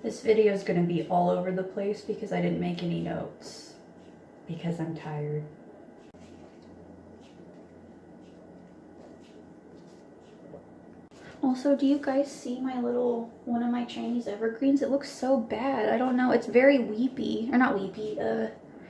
This video is going to be all over the place because I didn't make any notes because I'm tired. Also, do you guys see my little, one of my Chinese evergreens? It looks so bad. I don't know. It's very weepy, or not weepy,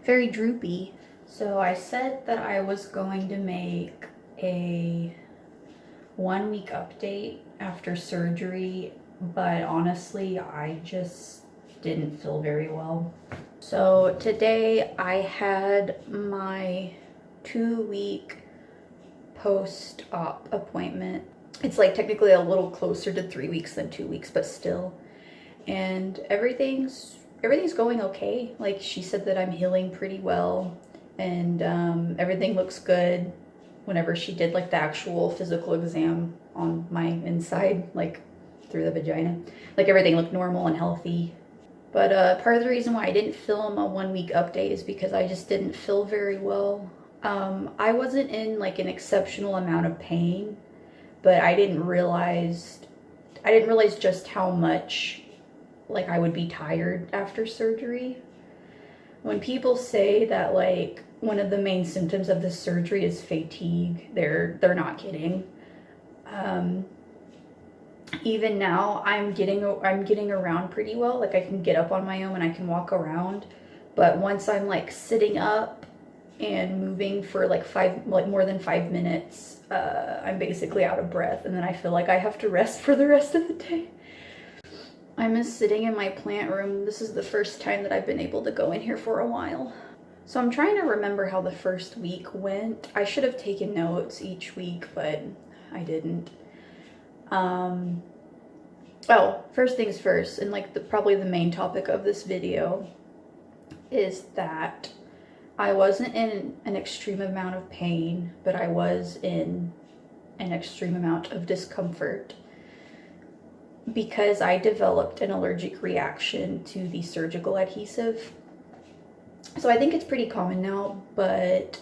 very droopy. So I said that I was going to make a 1 week update after surgery, but honestly, I just didn't feel very well. So today I had my 2-week post-op appointment. It's like technically a little closer to 3 weeks than 2 weeks, but still. And everything's going okay. Like, she said that I'm healing pretty well, and everything looks good. Whenever she did like the actual physical exam on my inside, like through the vagina, like everything looked normal and healthy. But part of the reason why I didn't film a 1 week update is because I just didn't feel very well. I wasn't in like an exceptional amount of pain, but I didn't realize just how much like I would be tired after surgery. When people say that like one of the main symptoms of this surgery is fatigue, they're not kidding. Even now I'm getting around pretty well. Like, I can get up on my own and I can walk around, but once I'm like sitting up and moving for like more than 5 minutes, I'm basically out of breath, and then I feel like I have to rest for the rest of the day. I miss sitting in my plant room. This is the first time that I've been able to go in here for a while. So I'm trying to remember how the first week went. I should have taken notes each week, but I didn't. Oh, first things first, and like probably the main topic of this video is that I wasn't in an extreme amount of pain, but I was in an extreme amount of discomfort because I developed an allergic reaction to the surgical adhesive. So I think it's pretty common now, but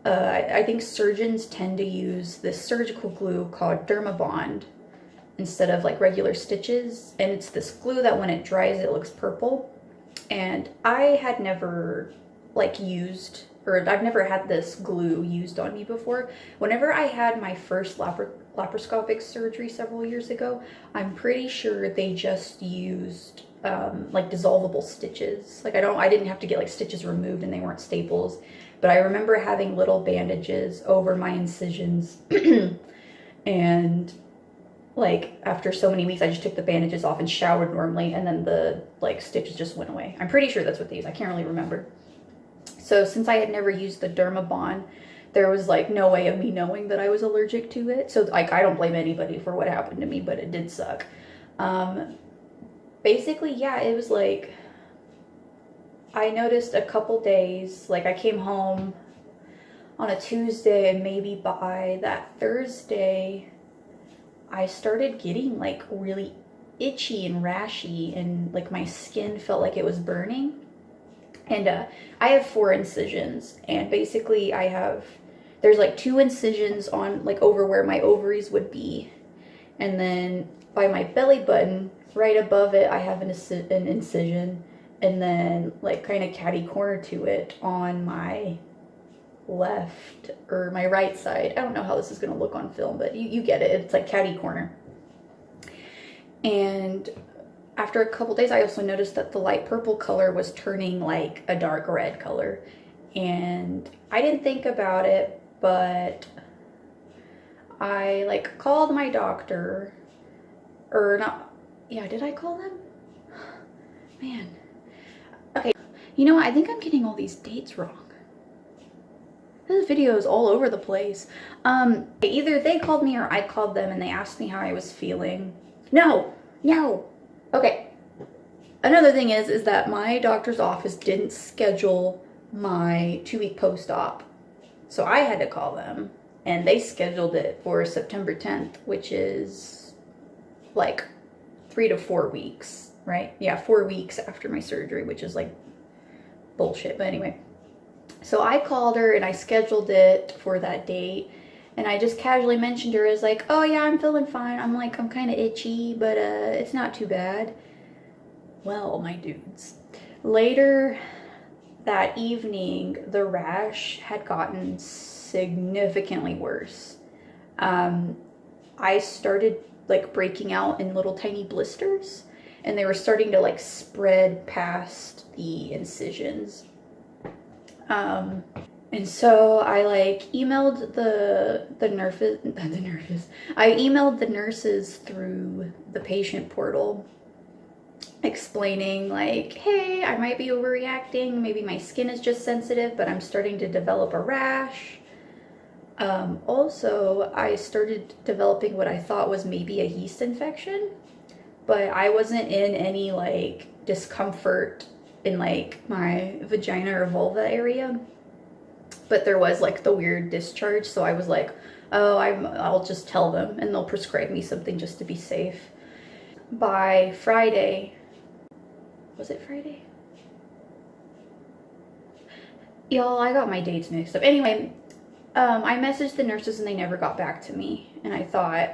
I think surgeons tend to use this surgical glue called Dermabond instead of like regular stitches, and it's this glue that when it dries it looks purple. And I had never I've never had this glue used on me before. Whenever I had my first laparoscopic surgery several years ago, I'm pretty sure they just used like dissolvable stitches. Like, I didn't have to get like stitches removed, and they weren't staples. But I remember having little bandages over my incisions and like after so many weeks I just took the bandages off and showered normally, and then the like stitches just went away. I'm pretty sure that's what they use. I can't really remember. So since I had never used the Dermabond, there was like no way of me knowing that I was allergic to it. So like, I don't blame anybody for what happened to me, but it did suck. Basically, yeah, it was like, I noticed a couple days, like I came home on a Tuesday, and maybe by that Thursday, I started getting like really itchy and rashy, and like my skin felt like it was burning. And I have 4 incisions, and basically there's like 2 incisions on like over where my ovaries would be, and then by my belly button right above it I have an incision, and then like kind of catty corner to it on my left or my right side. I don't know how this is going to look on film, but you get it. It's like catty corner. And after a couple days, I also noticed that the light purple color was turning like a dark red color. And I didn't think about it, but I like called my doctor, or not. Yeah, did I call them? Man. Okay. You know what? I think I'm getting all these dates wrong. This video is all over the place. Either they called me or I called them, and they asked me how I was feeling. No. Okay. Another thing is that my doctor's office didn't schedule my 2-week post-op. So I had to call them, and they scheduled it for September 10th, which is like 3 to 4 weeks, right? Yeah, 4 weeks after my surgery, which is like bullshit, but anyway. So I called her and I scheduled it for that date, and I just casually mentioned her as like, oh yeah, I'm feeling fine. I'm kind of itchy, but it's not too bad. Well, my dudes, later that evening, the rash had gotten significantly worse. I started like breaking out in little tiny blisters, and they were starting to like spread past the incisions. And so I like emailed the nurses. I emailed the nurses through the patient portal, explaining like, hey, I might be overreacting. Maybe my skin is just sensitive, but I'm starting to develop a rash. Also, I started developing what I thought was maybe a yeast infection, but I wasn't in any like discomfort in like my vagina or vulva area. But there was like the weird discharge, so I was like, oh, I'll just tell them and they'll prescribe me something just to be safe. By Friday, was it Friday? Y'all, I got my dates mixed up. Anyway, I messaged the nurses and they never got back to me. And I thought,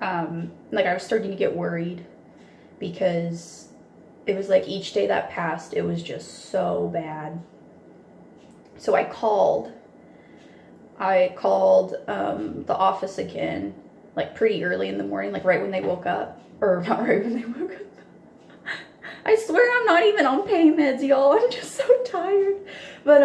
like I was starting to get worried because it was like each day that passed, it was just so bad. So I called the office again, like pretty early in the morning, like right when they woke up, or not right when they woke up. I swear I'm not even on pain meds, y'all. I'm just so tired. But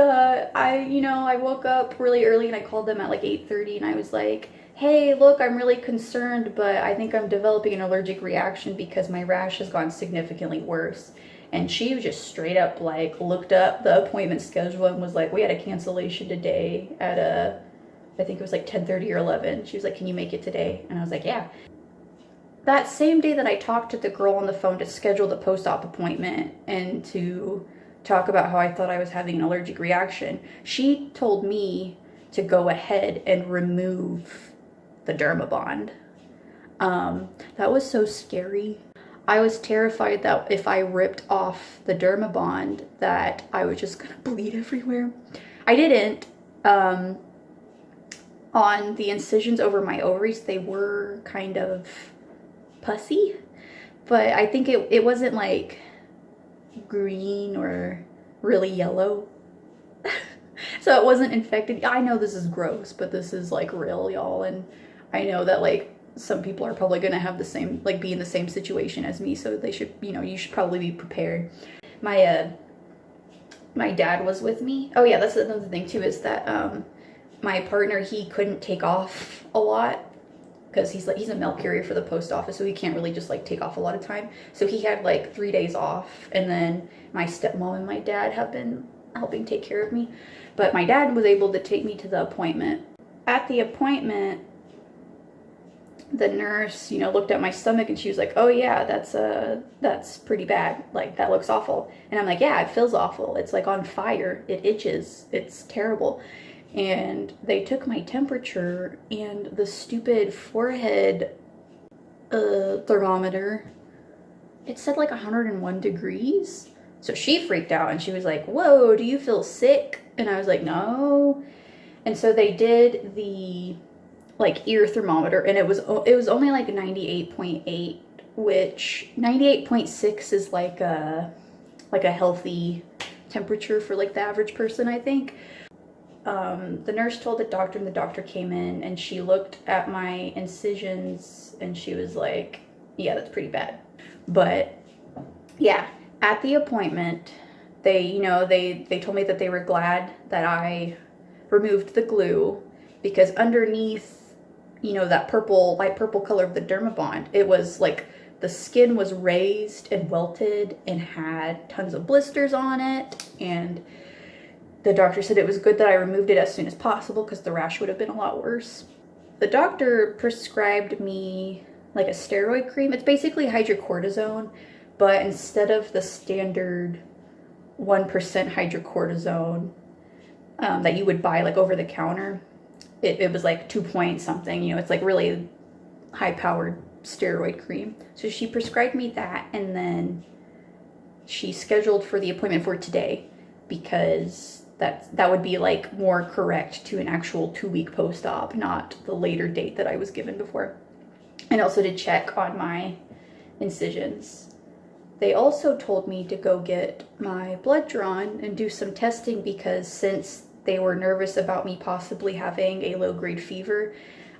I woke up really early and I called them at like 8:30 and I was like, hey, look, I'm really concerned, but I think I'm developing an allergic reaction because my rash has gone significantly worse. And she just straight up like looked up the appointment schedule and was like, we had a cancellation today at I think it was like 10:30 or 11. She was like, can you make it today? And I was like, yeah. That same day that I talked to the girl on the phone to schedule the post-op appointment and to talk about how I thought I was having an allergic reaction, she told me to go ahead and remove the Dermabond. That was so scary. I was terrified that if I ripped off the Dermabond that I was just gonna bleed everywhere. I didn't. On the incisions over my ovaries, they were kind of pussy, but I think it wasn't like green or really yellow. So it wasn't infected. I know this is gross, but this is like real, y'all, and I know that like some people are probably gonna have the same, like be in the same situation as me, so they should, you should probably be prepared. My dad was with me. Oh yeah, that's another thing too, is that my partner, he couldn't take off a lot because he's a mail carrier for the post office, so he can't really just like take off a lot of time. So he had like 3 days off, and then my stepmom and my dad have been helping take care of me. But my dad was able to take me to the appointment. At the appointment, the nurse, looked at my stomach and she was like, oh yeah, that's pretty bad. Like, that looks awful. And I'm like, yeah, it feels awful. It's like on fire. It itches. It's terrible. And they took my temperature, and the stupid forehead thermometer, it said like 101 degrees. So she freaked out and she was like, whoa, do you feel sick? And I was like, no. And so they did the like ear thermometer, and it was only like 98.8, which 98.6 is like a healthy temperature for like the average person, I think. The nurse told the doctor, and the doctor came in and she looked at my incisions and she was like, yeah, that's pretty bad. But yeah, at the appointment, they told me that they were glad that I removed the glue, because underneath, that light purple color of the Dermabond, it was like the skin was raised and welted and had tons of blisters on it. And the doctor said it was good that I removed it as soon as possible because the rash would have been a lot worse. The doctor prescribed me like a steroid cream. It's basically hydrocortisone, but instead of the standard 1% hydrocortisone that you would buy like over the counter, it was like 2 point something. It's like really high powered steroid cream. So she prescribed me that, and then she scheduled for the appointment for today, because that would be like more correct to an actual 2-week post-op, not the later date that I was given before. And also to check on my incisions. they also told me to go get my blood drawn and do some testing, because since they were nervous about me possibly having a low-grade fever,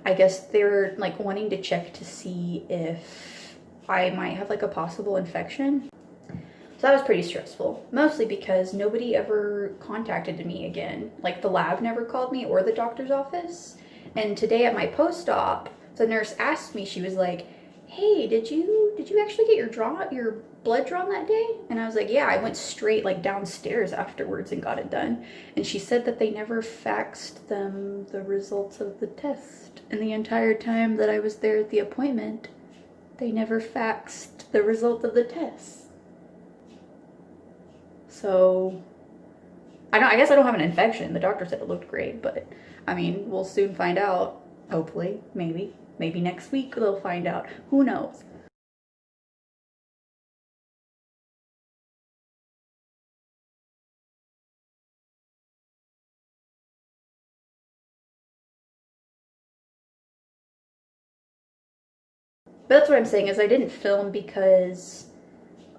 I guess they're like wanting to check to see if I might have like a possible infection. So that was pretty stressful, mostly because nobody ever contacted me again. Like the lab never called me or the doctor's office. And today at my post-op, the nurse asked me, she was like, hey, did you actually get your blood drawn that day? And I was like, yeah, I went straight like downstairs afterwards and got it done. And she said that they never faxed them the results of the test. And the entire time that I was there at the appointment, they never faxed the result of the test. So, I guess I don't have an infection. The doctor said it looked great, but I mean, we'll soon find out. Hopefully, maybe next week they'll find out. Who knows? But that's what I'm saying, is I didn't film because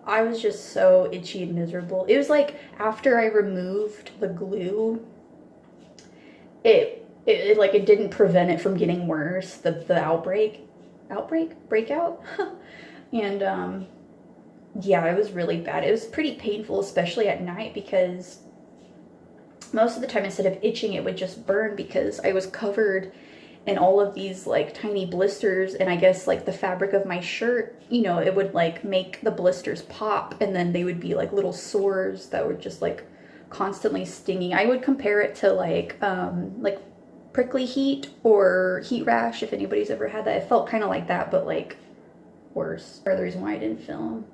I was just so itchy and miserable. It was like after I removed the glue, it didn't prevent it from getting worse, the breakout. And yeah, it was really bad. It was pretty painful, especially at night, because most of the time instead of itching, it would just burn, because I was covered in all of these like tiny blisters, and I guess like the fabric of my shirt, you know, it would like make the blisters pop, and then they would be like little sores that were just like constantly stinging. I would compare it to like prickly heat or heat rash, if anybody's ever had that. It felt kind of like that, but like worse. Part of the reason why I didn't film.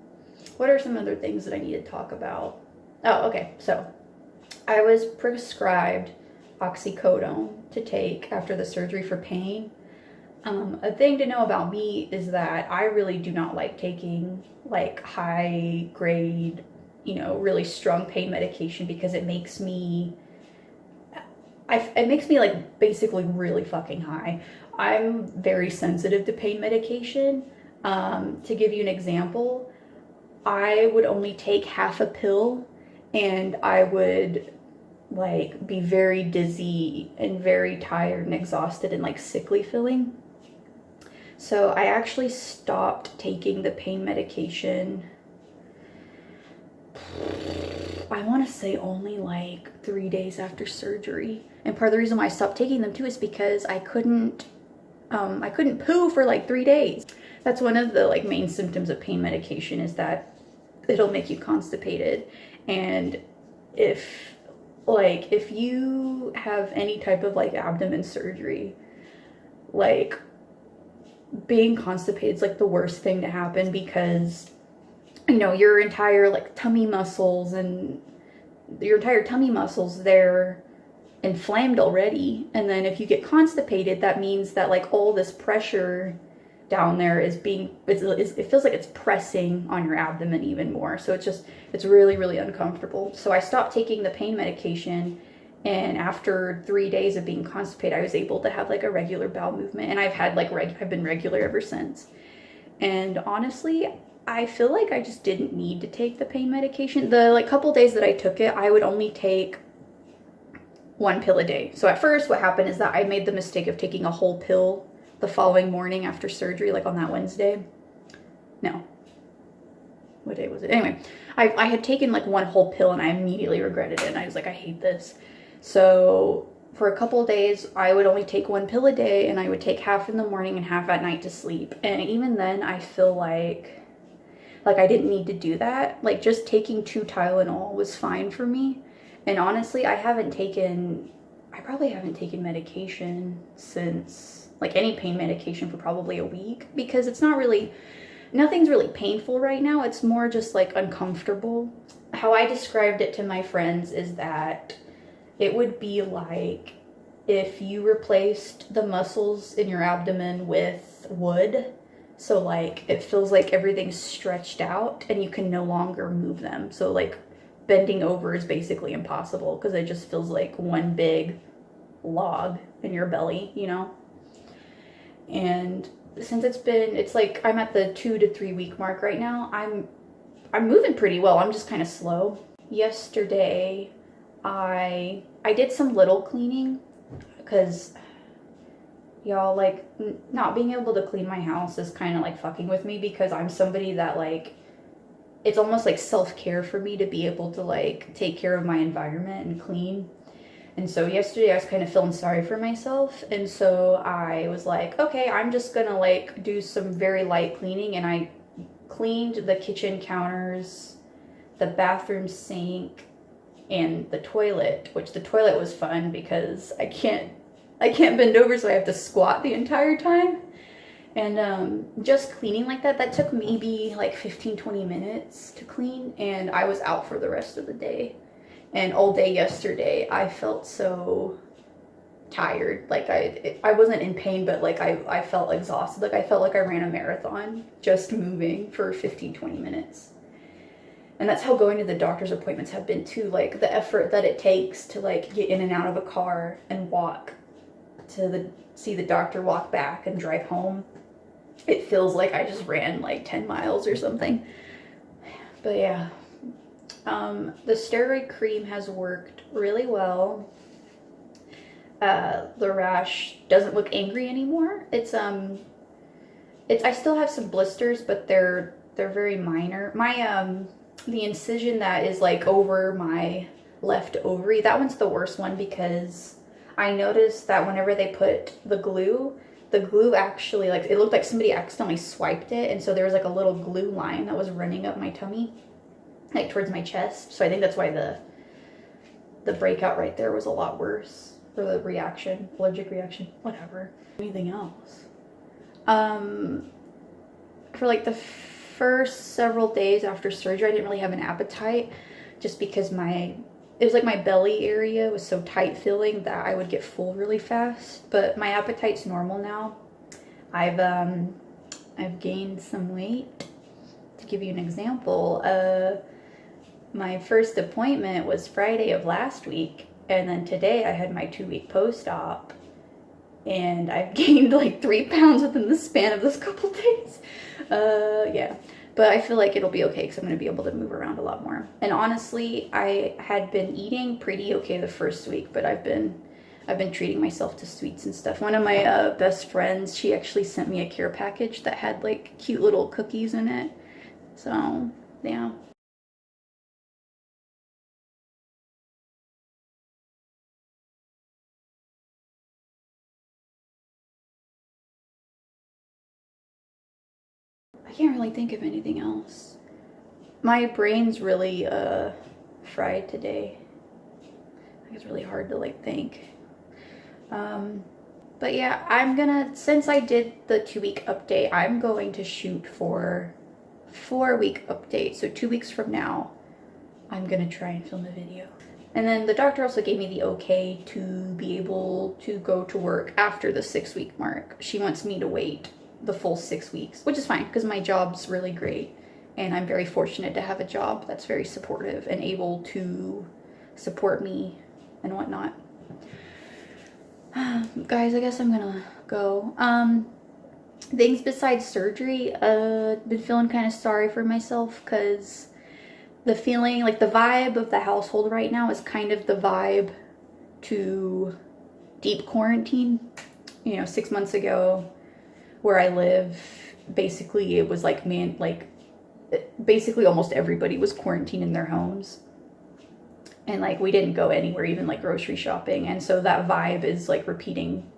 What are some other things that I need to talk about? Oh, okay, so I was prescribed oxycodone to take after the surgery for pain. A thing to know about me is that I really do not like taking like high grade, you know, really strong pain medication, because it makes me like basically really fucking high. I'm very sensitive to pain medication. To give you an example, I would only take half a pill and I would like be very dizzy and very tired and exhausted and like sickly feeling. So I actually stopped taking the pain medication, I want to say only like 3 days after surgery. And part of the reason why I stopped taking them too is because I couldn't poo for like 3 days. That's one of the like main symptoms of pain medication, is that it'll make you constipated. And if you have any type of like abdomen surgery, like being constipated is like the worst thing to happen, because you know your entire like tummy muscles they're inflamed already, and then if you get constipated, that means that like all this pressure down there it feels like it's pressing on your abdomen even more. So it's really, really uncomfortable. So I stopped taking the pain medication, and after 3 days of being constipated, I was able to have like a regular bowel movement, and I've been regular ever since. And honestly, I feel like I just didn't need to take the pain medication. The like couple days that I took it, I would only take 1 pill a day. So at first what happened is that I made the mistake of taking a whole pill the following morning after surgery, like on that Wednesday. No. What day was it? Anyway, I had taken like 1 whole pill and I immediately regretted it. And I was like, I hate this. So for a couple of days, I would only take 1 pill a day, and I would take half in the morning and half at night to sleep. And even then, I feel like I didn't need to do that. Like just taking 2 Tylenol was fine for me. And honestly, I probably haven't taken medication since, like any pain medication, for probably a week, because nothing's really painful right now. It's more just like uncomfortable. How I described it to my friends is that it would be like if you replaced the muscles in your abdomen with wood. So like it feels like everything's stretched out and you can no longer move them. So like bending over is basically impossible, because it just feels like one big log in your belly, you know? And since it's like I'm at the 2 to 3 week mark right now, I'm moving pretty well. I'm just kind of slow. Yesterday, I did some little cleaning because y'all, like, not being able to clean my house is kind of like fucking with me because I'm somebody that, like, it's almost like self-care for me to be able to, like, take care of my environment and clean. And so yesterday I was kind of feeling sorry for myself, and so I was like, okay, I'm just gonna, like, do some very light cleaning. And I cleaned the kitchen counters, the bathroom sink, and the toilet, which the toilet was fun because I can't bend over, so I have to squat the entire time. And just cleaning like that took maybe like 15-20 minutes to clean, and I was out for the rest of the day. And all day yesterday I felt so tired. Like I wasn't in pain, but like I felt exhausted. Like I felt like I ran a marathon just moving for 15-20 minutes. And that's how going to the doctor's appointments have been too. Like the effort that it takes to, like, get in and out of a car and walk to see the doctor, walk back and drive home. It feels like I just ran like 10 miles or something. But yeah, the steroid cream has worked really well. The rash doesn't look angry anymore. I still have some blisters, but they're very minor. My the incision that is, like, over my left ovary, that one's the worst one because I noticed that whenever they put the glue actually, like, it looked like somebody accidentally swiped it, and so there was like a little glue line that was running up my tummy, like towards my chest. So I think that's why the breakout right there was a lot worse, or the reaction, allergic reaction, whatever. Anything else? For like the first several days after surgery, I didn't really have an appetite, just because it was like my belly area was so tight feeling that I would get full really fast. But my appetite's normal now. I've gained some weight. To give you an example, my first appointment was Friday of last week, and then today I had my 2-week post-op, and I've gained like 3 pounds within the span of this couple days. Yeah. But I feel like it'll be okay because I'm going to be able to move around a lot more. And honestly, I had been eating pretty okay the first week, but I've been treating myself to sweets and stuff. One of my best friends, she actually sent me a care package that had like cute little cookies in it. So, yeah. I can't really think of anything else. My brain's really fried today. I think it's really hard to, like, think. But yeah, since I did the 2-week update, I'm going to shoot for 4-week update. So 2 weeks from now, I'm gonna try and film a video. And then the doctor also gave me the okay to be able to go to work after the 6-week mark. She wants me to wait the full 6 weeks, which is fine because my job's really great. And I'm very fortunate to have a job that's very supportive and able to support me and whatnot. Guys, I guess I'm gonna go. Things besides surgery, been feeling kind of sorry for myself because the feeling, like the vibe of the household right now is kind of the vibe to deep quarantine. 6 months ago where I live, basically it was like, basically almost everybody was quarantined in their homes. And like we didn't go anywhere, even like grocery shopping. And so that vibe is like repeating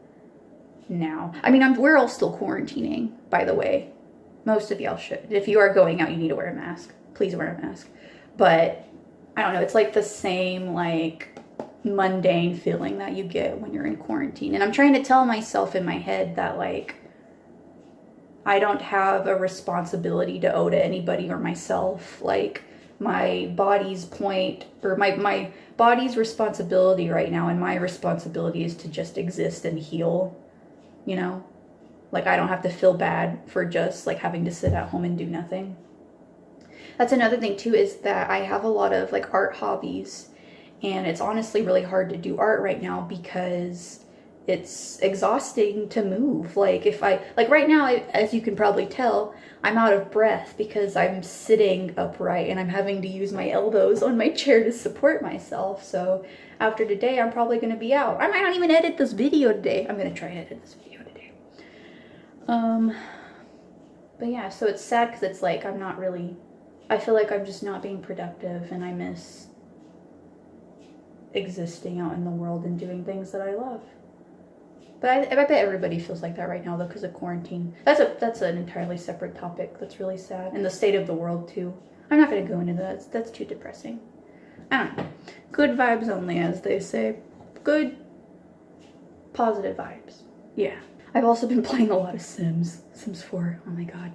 now. I mean, we're all still quarantining, by the way. Most of y'all should. If you are going out, you need to wear a mask. Please wear a mask. But I don't know, it's like the same like mundane feeling that you get when you're in quarantine. And I'm trying to tell myself in my head that like I don't have a responsibility to owe to anybody or myself. Like my body's point, or my body's responsibility right now, and my responsibility is to just exist and heal, like I don't have to feel bad for just like having to sit at home and do nothing. That's another thing too, is that I have a lot of like art hobbies, and it's honestly really hard to do art right now because it's exhausting to move. Like if I, like right now, as you can probably tell, I'm out of breath because I'm sitting upright and I'm having to use my elbows on my chair to support myself. So after today, I'm probably going to be out. I might not even edit this video today. I'm going to try to edit this video today. But yeah, so it's sad because it's like I'm not really, I feel like I'm just not being productive, and I miss existing out in the world and doing things that I love. But I bet everybody feels like that right now, though, because of quarantine. That's an entirely separate topic. That's really sad. And the state of the world, too. I'm not going to go into that. That's too depressing. I don't know. Good vibes only, as they say. Good, positive vibes. Yeah. I've also been playing a lot of Sims. Sims 4. Oh, my God.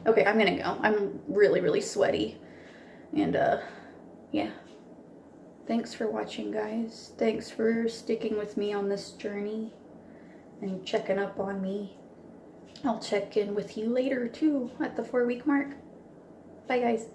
Okay, I'm going to go. I'm really, really sweaty. And, yeah. Thanks for watching, guys. Thanks for sticking with me on this journey and checking up on me. I'll check in with you later, too, at the 4-week mark. Bye, guys.